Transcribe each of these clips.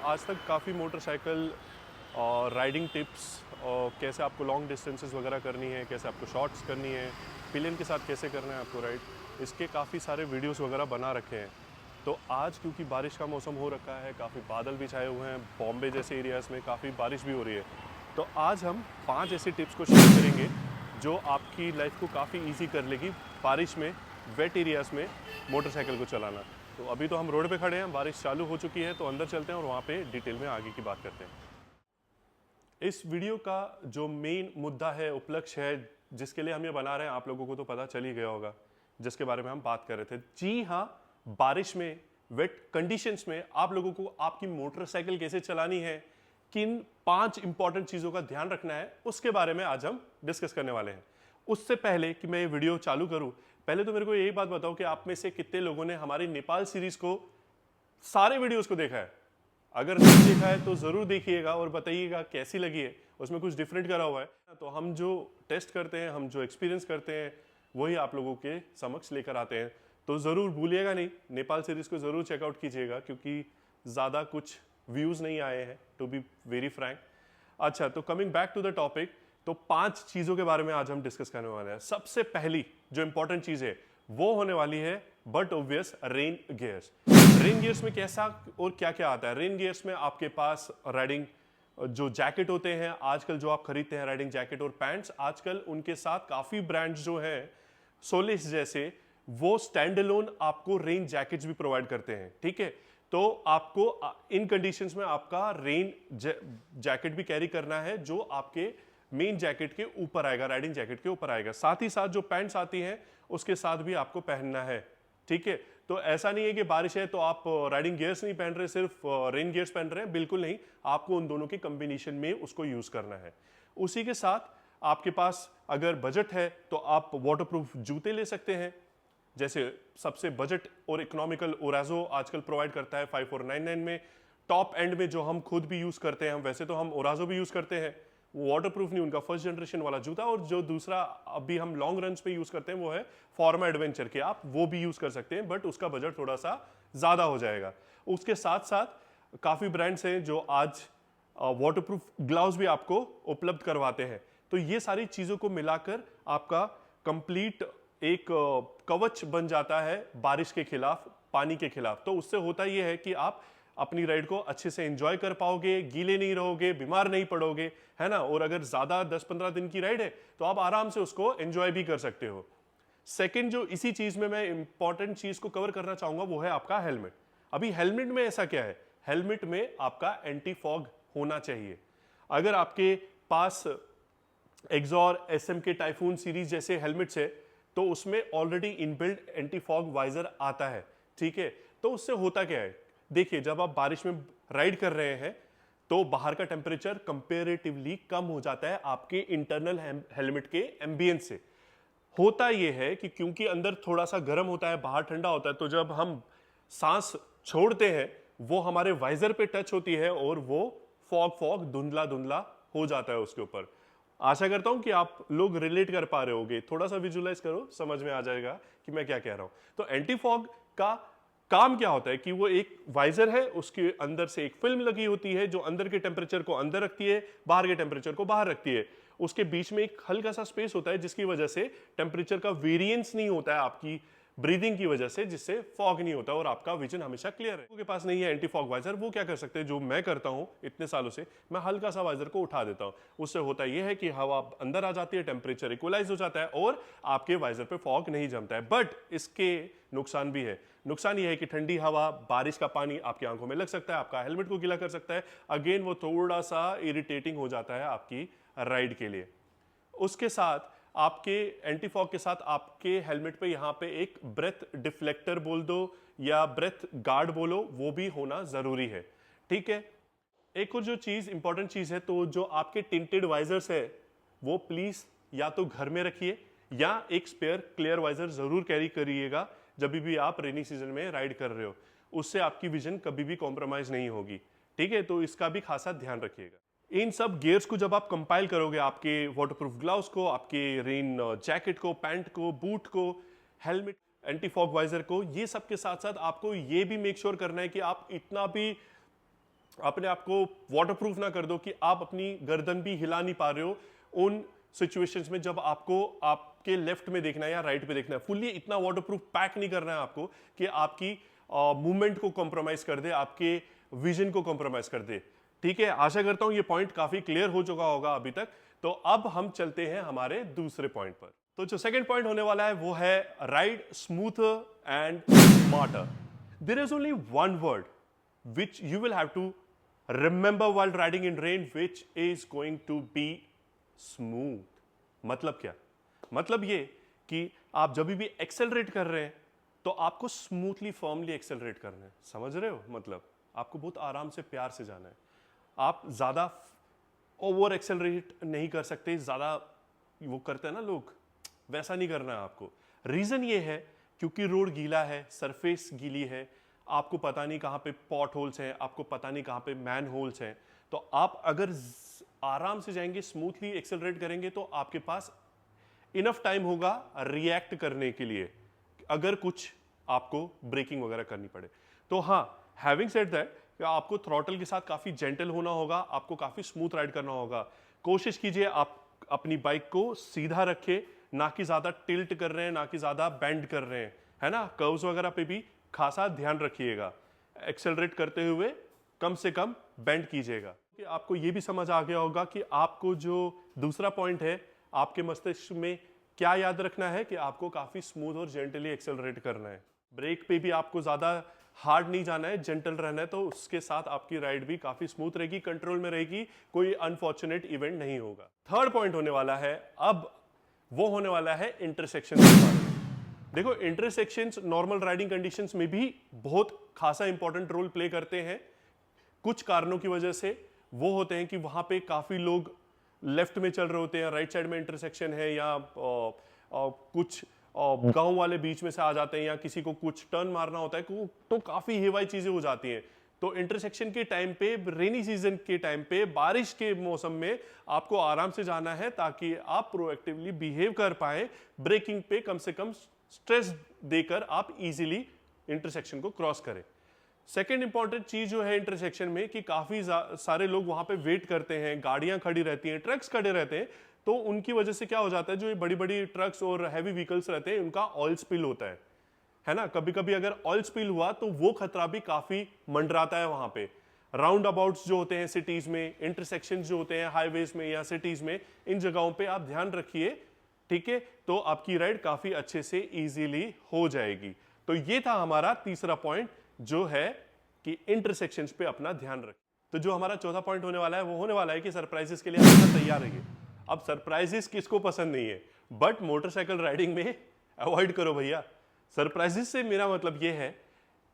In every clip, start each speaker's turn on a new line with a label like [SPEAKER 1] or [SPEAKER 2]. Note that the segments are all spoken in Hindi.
[SPEAKER 1] आज तक काफ़ी मोटरसाइकिल और राइडिंग टिप्स और कैसे आपको लॉन्ग डिस्टेंसेस वगैरह करनी है, कैसे आपको शॉर्ट्स करनी है, पिलियन के साथ कैसे करना है आपको राइड, इसके काफ़ी सारे वीडियोस वगैरह बना रखे हैं। तो आज क्योंकि बारिश का मौसम हो रखा है, काफ़ी बादल भी छाए हुए हैं, बॉम्बे जैसे एरियाज़ में काफ़ी बारिश भी हो रही है, तो आज हम 5 ऐसी टिप्स को शेयर करेंगे जो आपकी लाइफ को काफ़ी ईजी कर लेगी बारिश में, वेट एरियाज़ में मोटरसाइकिल को चलाना। तो अभी तो हम रोड पे खड़े हैं, बारिश चालू हो चुकी है, तो अंदर चलते हैं और वहाँ पे डिटेल में आगे की बात करते हैं। इस वीडियो का जो मेन मुद्दा है, उपलक्ष्य है, जिसके लिए हम ये बना रहे हैं, आप लोगों को तो पता चल ही गया होगा, जिसके बारे में हम बात कर रहे थे। जी हाँ, बारिश में, वेट कंडीशंस में आप लोगों को आपकी मोटरसाइकिल कैसे चलानी है, किन 5 इंपॉर्टेंट चीज़ों का ध्यान रखना है, उसके बारे में आज हम डिस्कस करने वाले हैं। उससे पहले कि मैं ये वीडियो चालू करूं, पहले तो मेरे को यही बात बताओ कि आप में से कितने लोगों ने हमारी नेपाल सीरीज को, सारे वीडियोस को देखा है। अगर नहीं देखा है तो ज़रूर देखिएगा और बताइएगा कैसी लगी है, उसमें कुछ डिफरेंट करा हुआ है। तो हम जो टेस्ट करते हैं, हम जो एक्सपीरियंस करते हैं, वही आप लोगों के समक्ष लेकर आते हैं। तो ज़रूर भूलिएगा नहीं, नेपाल सीरीज़ को ज़रूर चेकआउट कीजिएगा, क्योंकि ज़्यादा कुछ व्यूज़ नहीं आए हैं, टू बी वेरी फ्रैंक। अच्छा, तो coming back to the topic, तो 5 चीज़ों के बारे में आज हम डिस्कस करने वाले हैं। सबसे पहली जो इंपॉर्टेंट चीज़ है वो होने वाली है but obvious rain gears. Rain gears में कैसा और क्या क्या आता है? रेन गियर्स में आपके पास राइडिंग जो जैकेट होते हैं, आजकल जो आप खरीदते हैं राइडिंग जैकेट और पैंट्स, आजकल उनके साथ काफ़ी ब्रांड्स जो हैं, सोलिस जैसे, वो स्टैंड अलोन आपको रेन जैकेट्स भी प्रोवाइड करते हैं। ठीक है, तो आपको इन कंडीशंस में आपका रेन जैकेट भी कैरी करना है, जो आपके मेन जैकेट के ऊपर आएगा, राइडिंग जैकेट के ऊपर आएगा। साथ ही साथ जो पैंट्स आती हैं उसके साथ भी आपको पहनना है। ठीक है, तो ऐसा नहीं है कि बारिश है तो आप राइडिंग गियर्स नहीं पहन रहे, सिर्फ रेन गियर्स पहन रहे हैं, बिल्कुल नहीं। आपको उन दोनों के कॉम्बिनेशन में उसको यूज करना है। उसी के साथ आपके पास अगर बजट है तो आप वाटरप्रूफ जूते ले सकते हैं, जैसे सबसे बजट और इकोनॉमिकल ओराजो आजकल प्रोवाइड करता है 5499 में। टॉप एंड में जो हम खुद भी यूज करते हैं, हम वैसे तो हम ओराजो भी यूज करते हैं, वो वाटरप्रूफ नहीं, उनका फर्स्ट जनरेशन वाला जूता। और जो दूसरा अभी हम लॉन्ग रन पे यूज करते हैं वो है फॉर्मा एडवेंचर के, आप वो भी यूज कर सकते हैं, बट उसका बजट थोड़ा सा ज्यादा हो जाएगा। उसके साथ साथ काफी ब्रांड्स हैं जो आज वाटरप्रूफ ग्लव्स भी आपको उपलब्ध करवाते हैं। तो ये सारी चीजों को मिलाकर आपका कंप्लीट एक कवच बन जाता है बारिश के खिलाफ, पानी के खिलाफ। तो उससे होता यह है कि आप अपनी राइड को अच्छे से एंजॉय कर पाओगे, गीले नहीं रहोगे, बीमार नहीं पड़ोगे, है ना। और अगर ज्यादा 10-15 दिन की राइड है तो आप आराम से उसको एंजॉय भी कर सकते हो। सेकंड, जो इसी चीज में मैं इंपॉर्टेंट चीज को कवर करना चाहूंगा वो है आपका हेलमेट। अभी हेलमेट में ऐसा क्या है, हेलमेट में आपका एंटी फॉग होना चाहिए। अगर आपके पास Axor, SMK typhoon series जैसे हेलमेट्स है तो उसमें already inbuilt anti fog visor आता है। ठीक है, तो उससे होता क्या है, देखिए जब आप बारिश में राइड कर रहे हैं तो बाहर का टेम्परेचर कंपेरेटिवली कम हो जाता है आपके इंटरनल हेलमेट के एम्बियंस से। होता यह है कि क्योंकि अंदर थोड़ा सा गर्म होता है, बाहर ठंडा होता है, तो जब हम सांस छोड़ते हैं वो हमारे वाइजर पे टच होती है और वो फॉग फॉग धुंधला धुंधला हो जाता है उसके ऊपर। आशा करता हूं कि आप लोग रिलेट कर पा रहे होगे, थोड़ा सा विजुलाइज करो, समझ में आ जाएगा कि मैं क्या कह रहा हूं। तो एंटी फॉग का काम क्या होता है कि वो एक वाइजर है, उसके अंदर से एक फिल्म लगी होती है जो अंदर के टेम्परेचर को अंदर रखती है, बाहर के टेम्परेचर को बाहर रखती है। उसके बीच में एक हल्का सा स्पेस होता है जिसकी वजह से टेम्परेचर का वेरिएंस नहीं होता है आपकी ब्रीदिंग की वजह से, जिससे फॉग नहीं होता और आपका विजन हमेशा क्लियर है। के पास नहीं है एंटी फॉग वाइजर, वो क्या कर सकते हैं, जो मैं करता हूं इतने सालों से, मैं हल्का सा वाइजर को उठा देता हूं। उससे होता यह है कि हवा अंदर आ जाती है, टेम्परेचर इक्वलाइज हो जाता है और आपके वाइजर पे फॉग नहीं जमता है। बट इसके नुकसान भी है। नुकसान यह है कि ठंडी हवा, बारिश का पानी आपकी आंखों में लग सकता है, आपका हेलमेट को गीला कर सकता है। अगेन वो थोड़ा सा इरिटेटिंग हो जाता है आपकी राइड के लिए। उसके साथ आपके एंटी फॉग के साथ आपके हेलमेट पे यहां पे एक ब्रेथ डिफ्लेक्टर बोल दो या ब्रेथ गार्ड बोलो, वो भी होना जरूरी है। ठीक है, एक और जो चीज इंपॉर्टेंट चीज है, तो जो आपके टिंटेड वाइजर्स है वो प्लीज या तो घर में रखिए या एक स्पेयर क्लियर वाइजर जरूर कैरी करिएगा जब भी आप रेनी सीजन में राइड कर रहे हो। उससे आपकी विजन कभी भी कॉम्प्रोमाइज नहीं होगी। ठीक है, तो इसका भी खासा ध्यान रखिएगा। इन सब गियर्स को जब आप कंपाइल करोगे, आपके वाटरप्रूफ ग्लव्स को, आपके रेन जैकेट को, पैंट को, बूट को, हेलमेट, एंटी फॉग वाइजर को, ये सब के साथ साथ आपको ये भी मेक श्योर करना है कि आप इतना भी अपने आप को वाटरप्रूफ ना कर दो कि आप अपनी गर्दन भी हिला नहीं पा रहे हो उन सिचुएशंस में जब आपको आपके लेफ्ट में देखना है या राइट पे देखना है। फुल्ली इतना वाटरप्रूफ पैक नहीं करना है आपको कि आपकी मूवमेंट को कॉम्प्रोमाइज कर दे, आपके विजन को कॉम्प्रोमाइज कर दे। ठीक है, आशा करता हूं ये पॉइंट काफी क्लियर हो चुका होगा अभी तक। तो अब हम चलते हैं हमारे दूसरे पॉइंट पर। तो जो सेकंड पॉइंट होने वाला है वो है ride smoother and smarter. There is only one word which you will have to remember while riding in rain, which is going to be smooth। मतलब क्या? मतलब ये कि आप जब भी एक्सेलरेट कर रहे हैं तो आपको स्मूथली फर्मली एक्सेलरेट करना है। समझ रहे हो? मतलब आपको बहुत आराम से प्यार से जाना है। आप ज्यादा ओवर एक्सेलरेट नहीं कर सकते, ज्यादा वो करते हैं ना लोग, वैसा नहीं करना है आपको। रीजन ये है क्योंकि रोड गीला है, सरफेस गीली है, आपको पता नहीं कहाँ पे पॉट होल्स हैं, आपको पता नहीं कहाँ पे मैन होल्स हैं। तो आप अगर आराम से जाएंगे, स्मूथली एक्सेलरेट करेंगे तो आपके पास इनफ टाइम होगा रिएक्ट करने के लिए अगर कुछ आपको ब्रेकिंग वगैरह करनी पड़े। तो हाँ, हैविंग सेड दैट आपको थ्रॉटल के साथ काफी जेंटल होना होगा, आपको काफी स्मूथ राइड करना होगा। कोशिश कीजिए आप अपनी बाइक को सीधा रखे, ना कि ज्यादा टिल्ट कर रहे हैं, ना कि ज्यादा बेंड कर रहे हैं, है ना। कर्व्स वगैरह पे भी खासा ध्यान रखिएगा। एक्सेलरेट करते हुए कम से कम बेंड कीजिएगा। कि आपको यह भी समझ आ गया होगा कि आपको जो दूसरा पॉइंट है, आपके मस्तिष्क में क्या याद रखना है कि आपको काफी स्मूथ और जेंटली एक्सेलरेट करना है। ब्रेक पे भी आपको ज्यादा हार्ड नहीं जाना है, जेंटल रहना है, तो उसके साथ आपकी राइड भी काफी स्मूथ रहेगी, कंट्रोल में रहेगी, कोई अनफॉर्चुनेट इवेंट नहीं होगा। थर्ड पॉइंट होने वाला है अब, वो होने वाला है इंटरसेक्शन। देखो, इंटरसेक्शंस नॉर्मल राइडिंग कंडीशंस में भी बहुत खासा इंपॉर्टेंट रोल प्ले करते हैं। कुछ कारणों की वजह से वो होते हैं कि वहां पे काफी लोग लेफ्ट में चल रहे होते हैं, राइट साइड में इंटरसेक्शन है, या कुछ गांव वाले बीच में से आ जाते हैं, या किसी को कुछ टर्न मारना होता है, तो काफी हेवाई चीजें हो जाती हैं। तो इंटरसेक्शन के टाइम पे, रेनी सीजन के टाइम पे, बारिश के मौसम में आपको आराम से जाना है ताकि आप प्रोएक्टिवली बिहेव कर पाए। ब्रेकिंग पे कम से कम स्ट्रेस देकर आप इजीली इंटरसेक्शन को क्रॉस करें। सेकेंड इंपॉर्टेंट चीज जो है इंटरसेक्शन में कि काफी सारे लोग वहां पे वेट करते हैं, गाड़ियां खड़ी रहती हैं, ट्रक्स खड़े रहते हैं, तो उनकी वजह से क्या हो जाता है, जो ये बड़ी बड़ी ट्रक्स और हैवी व्हीकल्स रहते हैं उनका ऑयल स्पिल होता है ना। कभी कभी अगर ऑयल स्पिल हुआ तो वो खतरा भी काफी मंडराता है वहां पे। राउंड अबाउट्स जो होते हैं सिटीज में, इंटरसेक्शन जो होते हैं हाईवेज में या सिटीज में, इन जगहों पे आप ध्यान रखिए, ठीक है, तो आपकी राइड काफी अच्छे से इजीली हो जाएगी। तो ये था हमारा तीसरा पॉइंट, जो है कि इंटरसेक्शंस पे अपना ध्यान रखें। तो जो हमारा चौथा पॉइंट होने वाला है वो होने वाला है कि सरप्राइजेस के लिए हमेशा तैयार रहिए। अब सरप्राइजेस किसको पसंद नहीं है, बट मोटरसाइकिल राइडिंग में अवॉइड करो भैया। सरप्राइजेस से मेरा मतलब ये है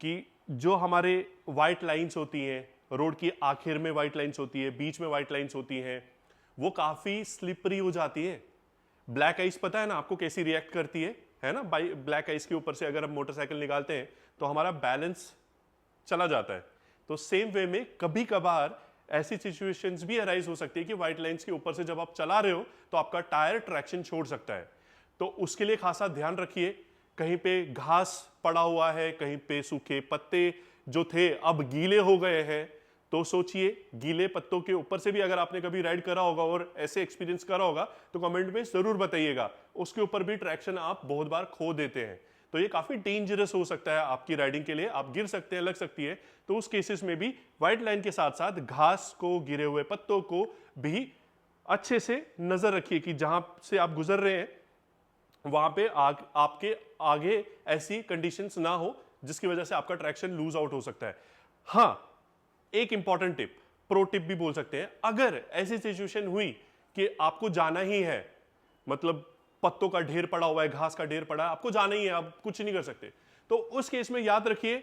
[SPEAKER 1] कि जो हमारे व्हाइट लाइंस होती हैं, रोड की आखिर में व्हाइट लाइंस होती है, बीच में व्हाइट लाइंस होती हैं, वो काफी स्लिपरी हो जाती है। ब्लैक आइस पता है ना आपको कैसी रिएक्ट करती है ना। ब्लैक आइस के ऊपर से अगर हम मोटरसाइकिल निकालते हैं तो हमारा बैलेंस चला जाता है। तो सेम वे में कभी कभार ऐसी सिचुएशंस भी अराइज हो सकती है कि व्हाइट लाइंस के ऊपर से जब आप चला रहे हो तो आपका टायर ट्रैक्शन छोड़ सकता है। तो उसके लिए खासा ध्यान रखिए। कहीं पे घास पड़ा हुआ है, कहीं पे सूखे पत्ते जो थे अब गीले हो गए हैं, तो सोचिए गीले पत्तों के ऊपर से भी अगर आपने कभी राइड करा होगा और ऐसे एक्सपीरियंस करा होगा तो कमेंट में जरूर बताइएगा। उसके ऊपर भी ट्रैक्शन आप बहुत बार खो देते हैं, तो ये काफी डेंजरस हो सकता है आपकी राइडिंग के लिए, आप गिर सकते हैं, लग सकती है। तो उस केसेस में भी व्हाइट लाइन के साथ साथ घास को, गिरे हुए पत्तों को भी अच्छे से नजर रखिए कि जहां से आप गुजर रहे हैं वहां पे आपके आगे ऐसी कंडीशंस ना हो जिसकी वजह से आपका ट्रैक्शन लूज आउट हो सकता है। हाँ, एक इंपॉर्टेंट टिप, प्रो टिप भी बोल सकते हैं, अगर ऐसी सिचुएशन हुई कि आपको जाना ही है, मतलब पत्तों का ढेर पड़ा हुआ है, घास का ढेर पड़ा है, आपको जाना ही है, आप कुछ नहीं कर सकते, तो उस केस में याद रखिए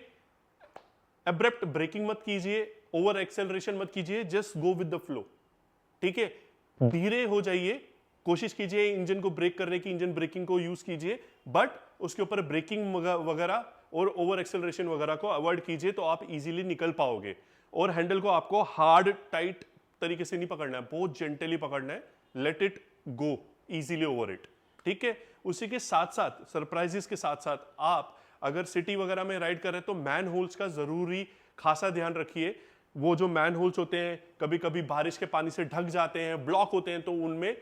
[SPEAKER 1] एब्रप्ट ब्रेकिंग मत कीजिए, ओवर एक्सेलरेशन मत कीजिए, just go with the flow. ठीक है, धीरे हो जाइए, कोशिश कीजिए इंजन को ब्रेक करने की, इंजन ब्रेकिंग को यूज कीजिए, बट उसके ऊपर ब्रेकिंग वगैरह और ओवर एक्सेलरेशन वगैरह को अवॉइड कीजिए, तो आप इजीली निकल पाओगे। और हैंडल को आपको हार्ड टाइट तरीके से नहीं पकड़ना है, बहुत जेंटली पकड़ना है, let it go easily over it. ठीक है, उसी के साथ साथ सरप्राइजेस के साथ साथ आप अगर सिटी वगैरह में राइड कर रहे हैं तो मैन होल्स का जरूरी खासा ध्यान रखिए। वो जो मैन होल्स होते हैं कभी कभी बारिश के पानी से ढक जाते हैं, ब्लॉक होते हैं, तो उनमें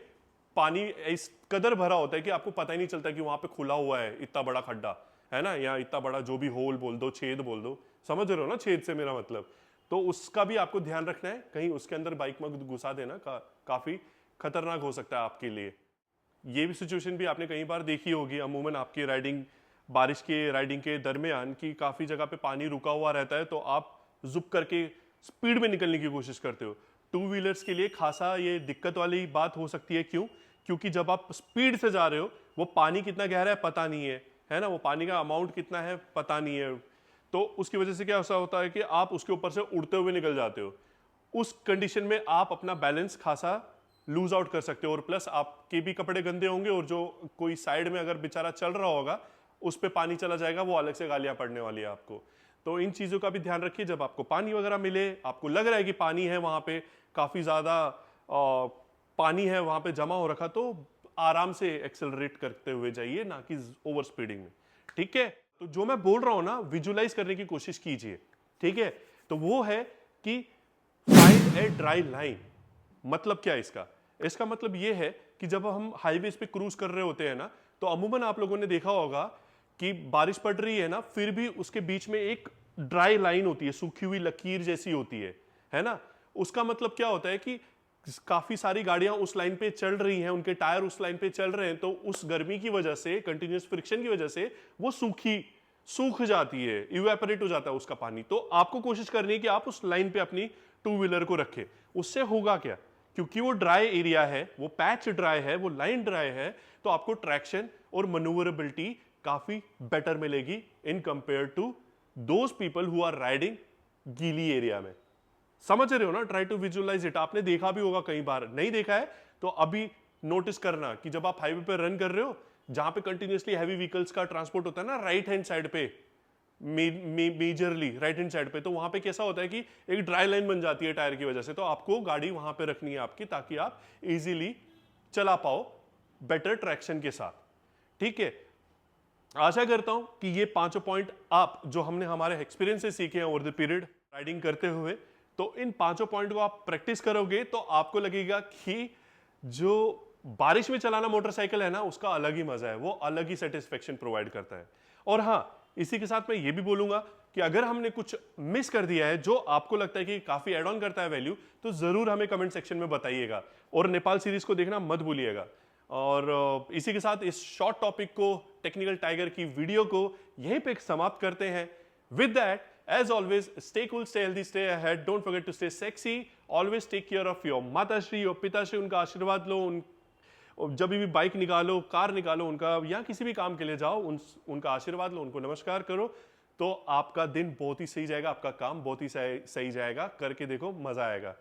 [SPEAKER 1] पानी इस कदर भरा होता है कि आपको पता ही नहीं चलता कि वहां पे खुला हुआ है इतना बड़ा खड्डा, है ना, या इतना बड़ा जो भी होल बोल दो, छेद बोल दो, समझ रहे हो ना छेद से मेरा मतलब। तो उसका भी आपको ध्यान रखना है, कहीं उसके अंदर बाइक में घुसा देना काफी खतरनाक हो सकता है आपके लिए। ये भी सिचुएशन भी आपने कई बार देखी होगी अमूमन आपकी राइडिंग, बारिश के राइडिंग के दरमियान की काफी जगह पे पानी रुका हुआ रहता है, तो आप जुप करके स्पीड में निकलने की कोशिश करते हो। टू व्हीलर्स के लिए खासा ये दिक्कत वाली बात हो सकती है। क्यों? क्योंकि जब आप स्पीड से जा रहे हो, वो पानी कितना गहरा है पता नहीं है ना, वो पानी का अमाउंट कितना है पता नहीं है, तो उसकी वजह से क्या ऐसा होता है कि आप उसके ऊपर से उड़ते हुए निकल जाते हो। उस कंडीशन में आप अपना बैलेंस खासा लूज आउट कर सकते हो, और प्लस आपके भी कपड़े गंदे होंगे, और जो कोई साइड में अगर बेचारा चल रहा होगा उस पर पानी चला जाएगा, वो अलग से गालियां पड़ने वाली है आपको। तो इन चीजों का भी ध्यान रखिए। जब आपको पानी वगैरह मिले, आपको लग रहा है कि पानी है वहां पे, काफी ज्यादा पानी है वहां पे जमा हो रखा, तो आराम से एक्सेलरेट करते हुए जाइए, ना कि ओवर स्पीडिंग में। ठीक है, तो जो मैं बोल रहा हूं ना, विजुलाइज करने की कोशिश कीजिए। ठीक है, तो वो है कि फाइंड ए ड्राई लाइन। मतलब क्या इसका? इसका मतलब ये है कि जब हम हाईवेज पे क्रूज कर रहे होते हैं ना, तो अमूमन आप लोगों ने देखा होगा कि बारिश पड़ रही है ना, फिर भी उसके बीच में एक ड्राई लाइन होती है, सूखी हुई लकीर जैसी होती है ना। उसका मतलब क्या होता है कि काफी सारी गाड़ियां उस लाइन पे चल रही हैं, उनके टायर उस लाइन पे चल रहे हैं, तो उस गर्मी की वजह से, कंटिन्यूअस फ्रिक्शन की वजह से वो सूख जाती है, इवेपोरेट हो जाता है उसका पानी। तो आपको कोशिश करनी है कि आप उस लाइन पे अपनी टू व्हीलर को रखें। उससे होगा क्या? क्योंकि वो ड्राई एरिया है, वो पैच ड्राई है, वो लाइन ड्राई है, तो आपको ट्रैक्शन और मनूवरेबिलिटी काफी बेटर मिलेगी in compare to those people who are riding गीली एरिया में। समझ रहे हो ना? Try to visualise it. आपने देखा भी होगा कई बार, नहीं देखा है तो अभी नोटिस करना कि जब आप हाईवे पे रन कर रहे हो, जहां पे कंटिन्यूअसली हैवी व्हीकल्स का ट्रांसपोर्ट होता है ना, राइट हैंड साइड पे, मेजरली राइट हैंड साइड पे, तो वहां पे कैसा होता है कि एक ड्राई लाइन बन जाती है टायर की वजह से। तो आपको गाड़ी वहां पे रखनी है आपकी, ताकि आप इजीली चला पाओ बेटर ट्रैक्शन के साथ। ठीक है, आशा करता हूं कि ये पांचों पॉइंट आप जो हमने हमारे एक्सपीरियंस से सीखे हैं ओवर द पीरियड राइडिंग करते हुए, तो इन पांचों पॉइंट को आप प्रैक्टिस करोगे तो आपको लगेगा कि जो बारिश में चलाना मोटरसाइकिल है ना, उसका अलग ही मजा है, वो अलग ही सेटिस्फेक्शन प्रोवाइड करता है। और हाँ, इसी के साथ मैं ये भी बोलूंगा कि अगर हमने कुछ मिस कर दिया है जो आपको लगता है कि काफी एड ऑन करता है वैल्यू, तो जरूर हमें कमेंट सेक्शन में बताइएगा, और नेपाल सीरीज को देखना मत भूलिएगा। और इसी के साथ इस शॉर्ट टॉपिक को, टेक्निकल टाइगर की वीडियो को यहीं पे समाप्त करते हैं। With that, as always, stay cool, stay healthy, stay ahead, don't forget to stay sexy, always take care of your माताश्री और पिताश्री, उनका आशीर्वाद लो, जब भी बाइक निकालो, कार निकालो उनका, या किसी भी काम के लिए जाओ, उनका आशीर्वाद लो, उनको नमस्कार करो, तो आपका दिन बहुत ही सही जाएगा, आपका काम बहुत ही सही जाएगा। करके देखो, मजा आएगा।